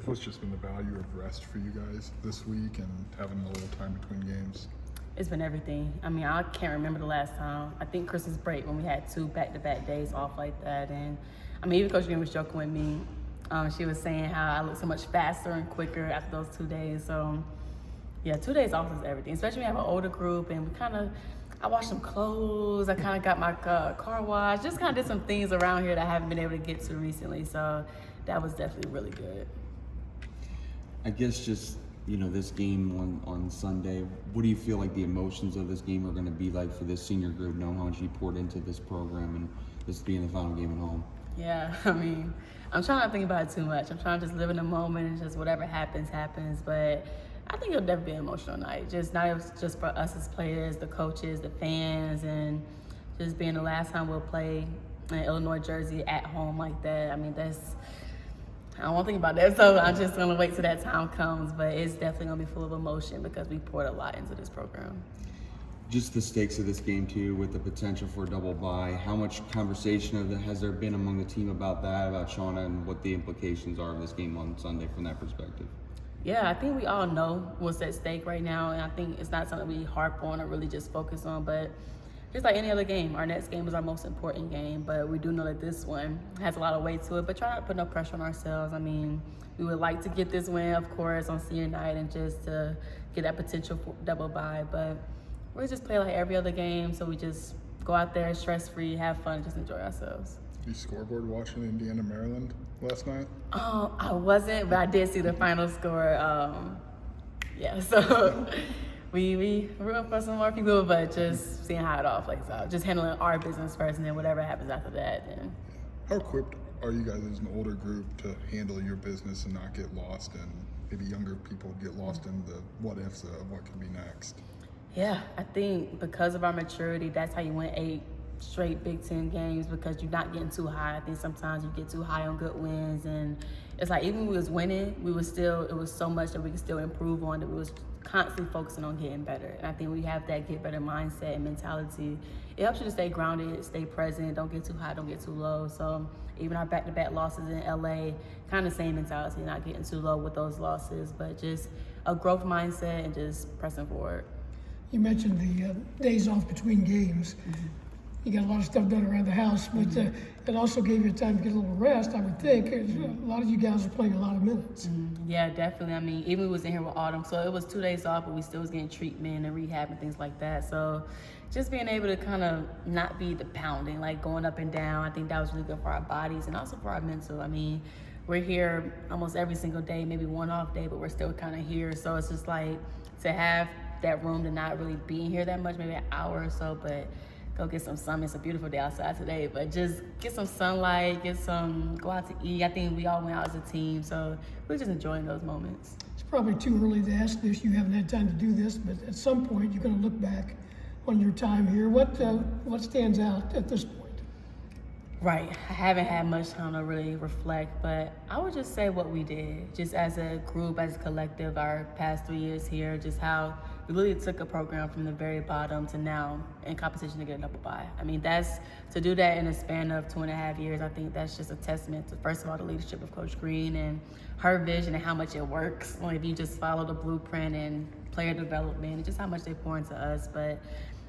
What's just been the value of rest for you guys this week and having a little time between games? It's been everything. I mean, I can't remember the last time. I think Christmas break when we had 2 back-to-back days off like that. And I mean, even Coach Green was joking with me. She was saying how I look so much faster and quicker after those 2 days. So yeah, 2 days off is everything, especially when we have an older group and I washed some clothes. I kind of got my car washed. Just kind of did some things around here that I haven't been able to get to recently. So that was definitely really good. I guess just, this game on Sunday, what do you feel like the emotions of this game are going to be like for this senior group, knowing how much you poured into this program and this being the final game at home? Yeah, I mean, I'm trying not to think about it too much. I'm trying to just live in the moment and just whatever happens, happens. But I think it'll definitely be an emotional night. Not just for us as players, the coaches, the fans, and just being the last time we'll play in Illinois jersey at home like that. I mean, I don't want to think about that, so I'm just going to wait till that time comes. But it's definitely going to be full of emotion because we poured a lot into this program. Just the stakes of this game, too, with the potential for a double bye. How much conversation has there been among the team about that, about Shauna, and what the implications are of this game on Sunday from that perspective? Yeah, I think we all know what's at stake right now, and I think it's not something we harp on or really just focus on, but just like any other game, our next game is our most important game, but we do know that this one has a lot of weight to it, but try not to put no pressure on ourselves. I mean, we would like to get this win, of course, on senior night and just to get that potential double bye, but we just play like every other game, so we just go out there stress-free, have fun, and just enjoy ourselves. You scoreboard watching Indiana, Maryland last night? I wasn't, but I did see the final score. So we rooting for some more people, but just seeing how it all plays out. Just handling our business first, and then whatever happens after that. Then. How equipped are you guys as an older group to handle your business and not get lost, and maybe younger people get lost in the what ifs of what could be next? Yeah, I think because of our maturity, that's how you win 8 straight Big Ten games, because you're not getting too high. I think sometimes you get too high on good wins, and it's like even when we was winning, it was so much that we could still improve on, that we was constantly focusing on getting better. And I think we have that get better mindset and mentality. It helps you to stay grounded, stay present, don't get too high, don't get too low. So even our back-to-back losses in LA, kind of same mentality, not getting too low with those losses, but just a growth mindset and just pressing forward. You mentioned the days off between games. Mm-hmm. You got a lot of stuff done around the house, but it also gave you time to get a little rest, I would think. A lot of you guys are playing a lot of minutes. Mm-hmm. Yeah, definitely. I mean, even we was in here with Autumn, so it was 2 days off, but we still was getting treatment and rehab and things like that. So just being able to kind of not be the pounding, like going up and down, I think that was really good for our bodies and also for our mental. I mean, we're here almost every single day, maybe one off day, but we're still kind of here. So it's just like to have that room to not really be in here that much, maybe an hour or so, but go get some sun. It's a beautiful day outside today, but just get some sunlight, go out to eat. I think we all went out as a team, so we're just enjoying those moments. It's probably too early to ask this. You haven't had time to do this, but at some point you're going to look back on your time here. What stands out at this point? Right. I haven't had much time to really reflect, but I would just say what we did, just as a group, as a collective, our past 3 years here, just how we really took a program from the very bottom to now in competition to get a double bye. I mean, to do that in a span of 2.5 years, I think that's just a testament to, first of all, the leadership of Coach Green and her vision and how much it works. Like, if you just follow the blueprint and player development and just how much they pour into us. But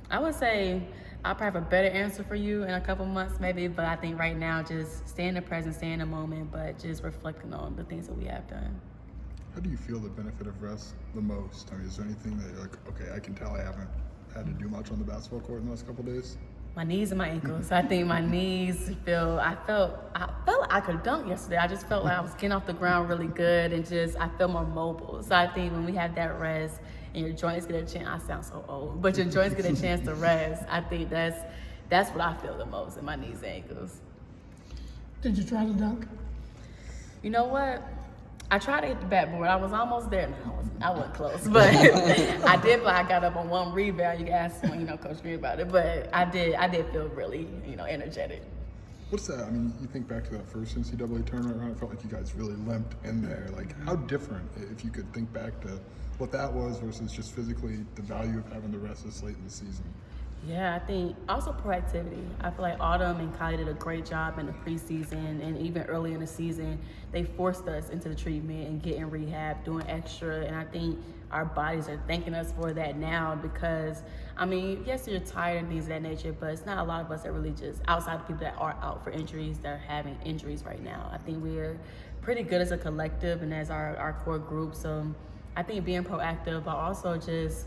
I would say I'll probably have a better answer for you in a couple months maybe, but I think right now just stay in the present, stay in the moment, but just reflecting on the things that we have done. How do you feel the benefit of rest the most? I mean, is there anything that you're like, okay, I can tell I haven't had to do much on the basketball court in the last couple of days? My knees and my ankles. I think my knees I felt like I could dunk yesterday. I just felt like I was getting off the ground really good and I felt more mobile. So I think when we have that rest and your joints get a chance, I sound so old, but your joints get a chance to rest, I think that's what I feel the most in my knees and ankles. Did you try to dunk? You know what? I tried to hit the backboard. I was almost there. No, I wasn't close, but I did. I got up on one rebound. You can ask Coach Green about it, but I did feel really, energetic. What's that? I mean, you think back to that first NCAA tournament run. I felt like you guys really limped in there. Like, how different, if you could think back to what that was versus just physically the value of having the rest this late in the season? Yeah, I think also proactivity. I feel like Autumn and Kylie did a great job in the preseason and even early in the season. They forced us into the treatment and getting rehab, doing extra. And I think our bodies are thanking us for that now because, I mean, yes, you're tired and things of that nature, but it's not a lot of us that really just, outside of people that are out for injuries, that are having injuries right now. I think we're pretty good as a collective and as our core group. So I think being proactive, but also just,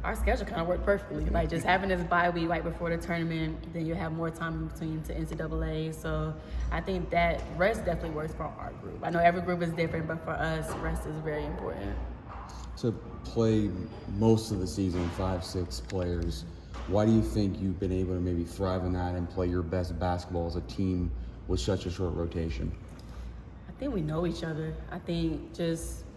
our schedule kind of worked perfectly. Like just having this bye week right before the tournament, then you have more time in between to NCAA. So I think that rest definitely works for our group. I know every group is different, but for us, rest is very important. To play most of the season, 5-6 players, why do you think you've been able to maybe thrive in that and play your best basketball as a team with such a short rotation? I think we know each other. I think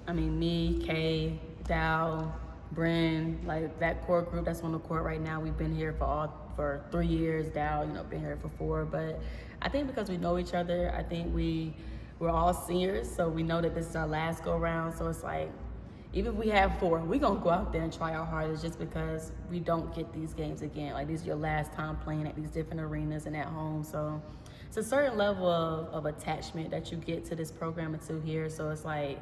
me, Kay, Dow, Bryn, like that core group that's on the court right now, we've been here for 3 years. Dow, been here for 4. But I think because we know each other, I think we're all seniors, so we know that this is our last go round. So it's like, even if we have 4, we're gonna go out there and try our hardest just because we don't get these games again. Like this is your last time playing at these different arenas and at home. So it's a certain level of attachment that you get to this program and to here. So it's like,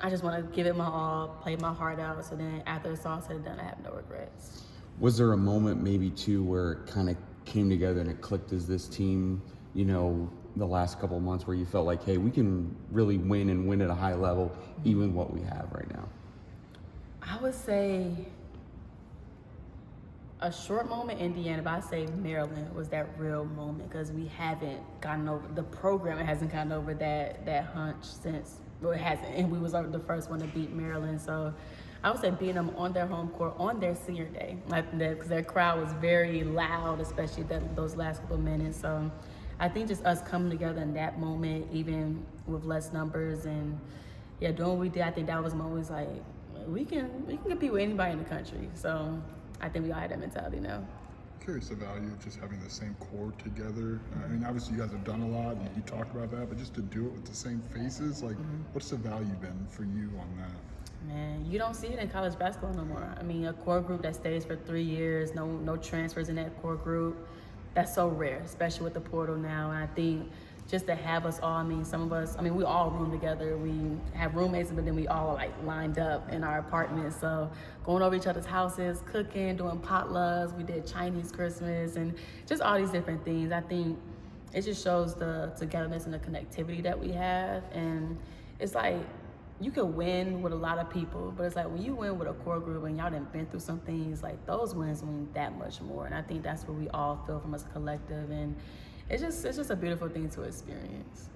I just want to give it my all, play my heart out, so then after it's all said and done, I have no regrets. Was there a moment maybe too where it kind of came together and it clicked as this team, the last couple of months where you felt like, hey, we can really win and win at a high level, even what we have right now? I would say a short moment Indiana, but I'd say Maryland was that real moment because we haven't gotten over, the program hasn't gotten over that hunch since, well, it hasn't, and we was the first one to beat Maryland. So I would say beating them on their home court on their senior day, because their crowd was very loud, especially those last couple of minutes. So I think just us coming together in that moment, even with less numbers and doing what we did, I think that was moments like we can compete with anybody in the country. So I think we all had that mentality now. Curious the value of just having the same core together. I mean, obviously you guys have done a lot, and you talked about that, but just to do it with the same faces, like, what's the value been for you on that? Man, you don't see it in college basketball no more. I mean, a core group that stays for 3 years, no transfers in that core group, that's so rare, especially with the portal now. And I think just to have us all, some of us, we all room together. We have roommates, but then we all like lined up in our apartments. So going over each other's houses, cooking, doing potlucks. We did Chinese Christmas and just all these different things. I think it just shows the togetherness and the connectivity that we have. And it's like, you can win with a lot of people, but it's like when you win with a core group and y'all done been through some things, like those wins mean that much more. And I think that's what we all feel from as a collective. And it's just a beautiful thing to experience.